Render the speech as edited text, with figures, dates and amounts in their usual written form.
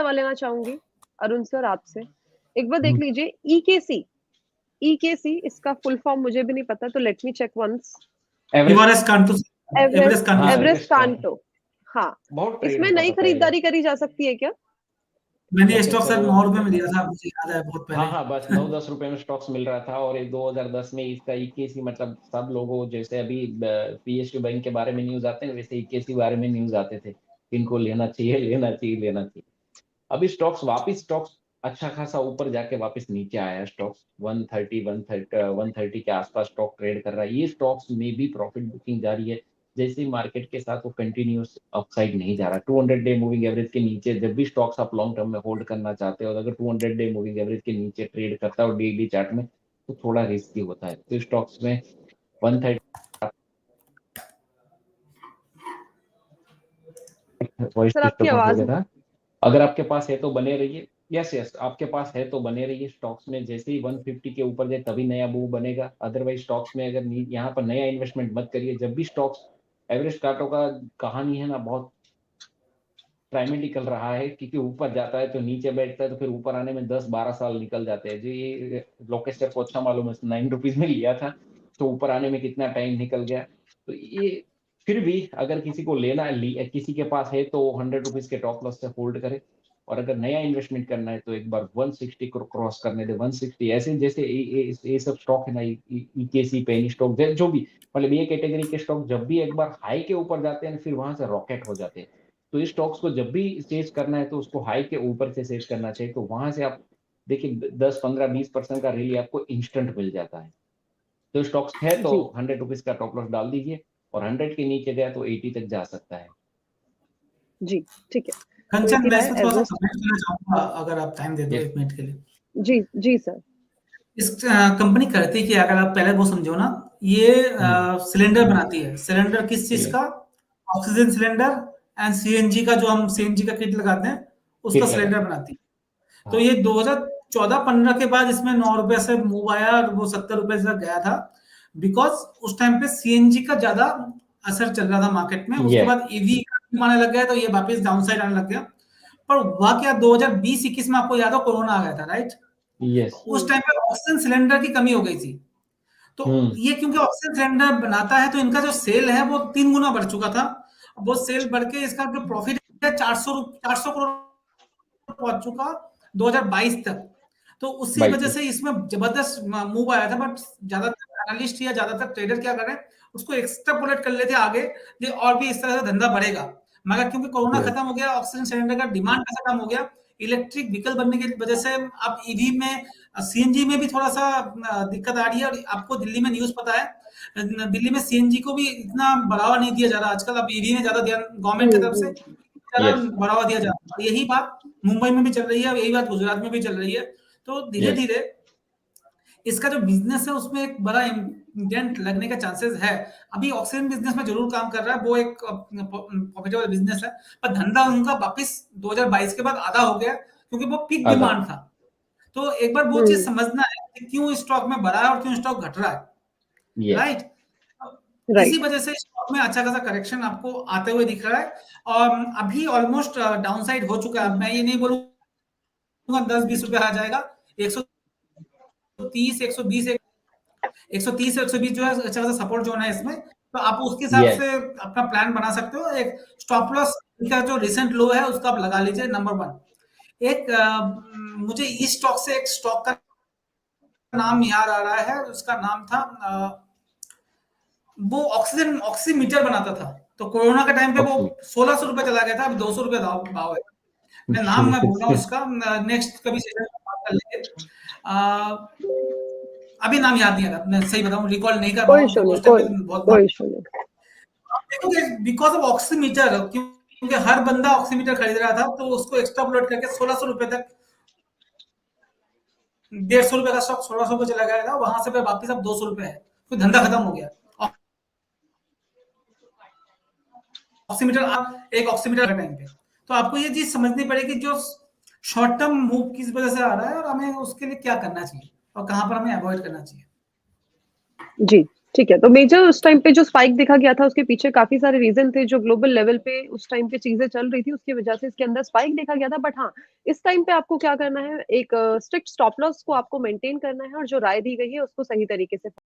सवाल लेना चाहूंगी अरुण सर आपसे। एक बार देख लीजिए ईकेसी, ईकेसी इसका फुल फॉर्म मुझे भी नहीं पता, तो let me check once. Everest Kanto, Everest Kanto, Everest Kanto. हाँ, बहुत ट्रेड इसमें होता नई था पहले। खरीदारी करी जा सकती है क्या? मैंने स्टॉक सर 9 रुपए में लिया था, मुझे याद है बहुत पहले। हाँ, बस 9-10 रुपए में स्टॉक्स मिल रहा था। और ये 2010 में इसका ईकेसी, मतलब सब लोगों जैसे अभी पीएसयू बैंक के बारे में न्यूज आते हैं, वैसे ईकेसी बारे में न्यूज आते थे, इनको लेना चाहिए, लेना चाहिए, लेना चाहिए। अभी स्टॉक्स अच्छा खासा ऊपर जाके वापस नीचे आया है। स्टॉक्स 130 के आसपास स्टॉक ट्रेड कर रहा है। ये स्टॉक्स में भी प्रॉफिट बुकिंग जारी है, जैसे मार्केट के साथ वो कंटिन्यूस अपसाइड नहीं जा रहा। 200 डे मूविंग एवरेज के नीचे जब भी स्टॉक्स आप लॉन्ग टर्म में होल्ड करना चाहते हो, अगर 200 डे मूविंग एवरेज के नीचे ट्रेड करता है और डेली चार्ट में, तो थोड़ा रिस्की होता है। तो स्टॉक्स में 130 वॉइस सर आपकी डिस्टर्बेंस हो आवाज गया था। अगर आपके पास है तो बने रहिए। यस, आपके पास है तो बने रहिए स्टॉक्स में। जैसे ही 150 के ऊपर जाए तभी नया मूव बनेगा। अदरवाइज स्टॉक्स में अगर यहाँ पर नया इन्वेस्टमेंट मत करिए। जब भी स्टॉक्स एवरेज काटो का कहानी है ना, बहुत ट्राइमेटिकल रहा है, क्योंकि ऊपर जाता है तो नीचे बैठता है, तो फिर ऊपर आने में 10-12 साल निकल जाते हैं। जो ये लोकेश को अच्छा मालूम है, 9 रुपीज में लिया था तो ऊपर आने में कितना टाइम निकल गया। तो ये फिर भी अगर किसी को लेना किसी के पास है तो 100 रुपीज के टॉप लॉस से होल्ड करे। और अगर नया इन्वेस्टमेंट करना है तो एक बार 160 को क्रॉस करने दे। 160 ऐसे जैसे ये सब स्टॉक है ना, ईकेसी, पेनी स्टॉक, जो भी, मतलब ये कैटेगरी के स्टॉक जब भी एक बार हाई के ऊपर जाते हैं फिर वहां से रॉकेट हो जाते हैं। तो इस स्टॉक्स को जब भी सेज करना है तो उसको हाई के ऊपर से सेज करना चाहिए। तो वहां से आप देखिए 10-15-20% का रैली आपको इंस्टेंट मिल जाता है। तो स्टॉक्स है तो 100 रुपीज का टॉप लॉस डाल दीजिए, और 100 के नीचे गया तो 80 तक जा सकता है। जी ठीक है। कंचन, तो मैं इसमें थोड़ा सा एवरेस्ट, कमेंट करना चाहूंगा, अगर आप टाइम दे दो 1 मिनट के लिए। जी जी सर। इस कंपनी करती कि अगर आप पहले वो समझो ना, ये सिलेंडर बनाती है। सिलेंडर किस चीज का? ऑक्सीजन सिलेंडर एंड सीएनजी का, जो हम सीएनजी का किट लगाते हैं उसका सिलेंडर बनाती है। तो ये 2014-15 के बाद इसमें 9 रुपए से मूव आया और वो 70 रुपए से गया था, बिकॉज उस टाइम पे सीएनजी का ज्यादा असर चल रहा था मार्केट में। उसके बाद ईवी आने लग गया तो ये वापस डाउन साइड आने लग गया। पर हुआ क्या, 2020-21 में आपको याद हो कोरोना आ गया था, राइट? उस टाइम पे ऑक्सीजन सिलेंडर की कमी हो गई थी। तो ये क्योंकि ऑक्सीजन सिलेंडर बनाता है तो इनका जो सेल है वो 3 गुना बढ़ चुका था। वो सेल बढ़ के इसका जो प्रॉफिट है 400 करोड़ पहुंच चुका 2022 तक। तो उसी वजह से इसमें जबरदस्त मूव आया था। बट ज्यादातर एनालिस्ट या ज्यादातर ट्रेडर क्या कर रहे हैं, उसको एक्स्ट्रापोलेट कर लेते आगे और भी इस तरह से धंधा बढ़ेगा। मगर क्योंकि कोरोना खत्म हो गया, ऑक्सीजन सिलेंडर का डिमांड ऐसा कम हो गया, इलेक्ट्रिक व्हीकल बनने की वजह से अब ईवी में, सीएनजी में भी थोड़ा सा दिक्कत आ रही है। और आपको दिल्ली में न्यूज पता है, दिल्ली में सीएनजी को भी इतना बढ़ावा नहीं दिया जा रहा आजकल। अब ईवी में ज्यादा ध्यान गवर्नमेंट की तरफ से ज्यादा बढ़ावा दिया जा रहा है। यही बात मुंबई में भी चल रही है, यही बात गुजरात में भी चल रही है। तो धीरे धीरे इसका जो बिजनेस है उसमें एक बड़ा इंडेंट लगने का चांसेस है। अभी ऑक्सीजन बिजनेस में जरूर काम कर रहा है, वो एक प्रॉफिटेबल बिजनेस है। पर धंधा उनका वापस 2022 के बाद आधा हो गया, क्योंकि वो पीक डिमांड था। तो एक बार वो चीज समझना है कि क्यों स्टॉक में बढ़ा है और क्यों स्टॉक घट रहा है, राइट? इसी वजह से स्टॉक में अच्छा खासा करेक्शन आपको आते हुए दिख रहा है। और अभी ऑलमोस्ट डाउनसाइड हो चुका है। मैं ये नहीं बोलूंगा 10-20 रुपए आ जाएगा। 130, 120, 130 120 जो है अच्छा खासा सपोर्ट जोन है इसमें। तो आप उसके हिसाब से अपना प्लान बना सकते हो। एक स्टॉप लॉस का जो रिसेंट लो है उसका आप लगा लीजिए, नंबर 1। एक मुझे इस स्टॉक से एक स्टॉक का नाम याद आ रहा है, उसका नाम था वो ऑक्सीमीटर बनाता था। तो कोरोना के टाइम पे वो 1600 रुपए चला गया था, अब 200 रुपए भाव है। मैं नाम मैं बोल रहा हूँ उसका, नेक्स्ट कभी सेशन में बात कर लेंगे। अभी नाम याद नहीं आ रहा, मैं सही बताऊं, रिकॉल नहीं कर रहा हूं। बिकॉज ऑफ ऑक्सीमीटर, क्योंकि हर बंदा ऑक्सीमीटर खरीद रहा था, तो उसको एक्स्ट्रापोलेट करके 1600 रुपए तक, 150 रुपए का स्टॉक 1600 रुपए चला गया था, वहां से वापस अब 200 रुपए है, तो धंधा खत्म हो गया। ऑक्सीमीटर, एक ऑक्सीमीटर का टाइम पे, तो आपको ये चीज समझनी पड़ेगी जो शॉर्ट टर्म मूव किस वजह से आ रहा है और हमें उसके लिए क्या करना चाहिए और कहां पर हमें अवॉइड करना चाहिए। जी ठीक है, तो मेजर उस टाइम पे जो स्पाइक देखा गया था उसके पीछे काफ़ी सारे रीज़न थे जो ग्लोबल लेवल पे उस टाइम पे चीज़ें चल रही थी, उसकी वजह से इसके अंदर स्पाइक देखा गया था। बट हाँ, इस टाइम पे आपको क्या करना है, एक स्ट्रिक्ट स्टॉप लॉस को आपको मेंटेन करना है और जो राय दी गई है उसको सही तरीके से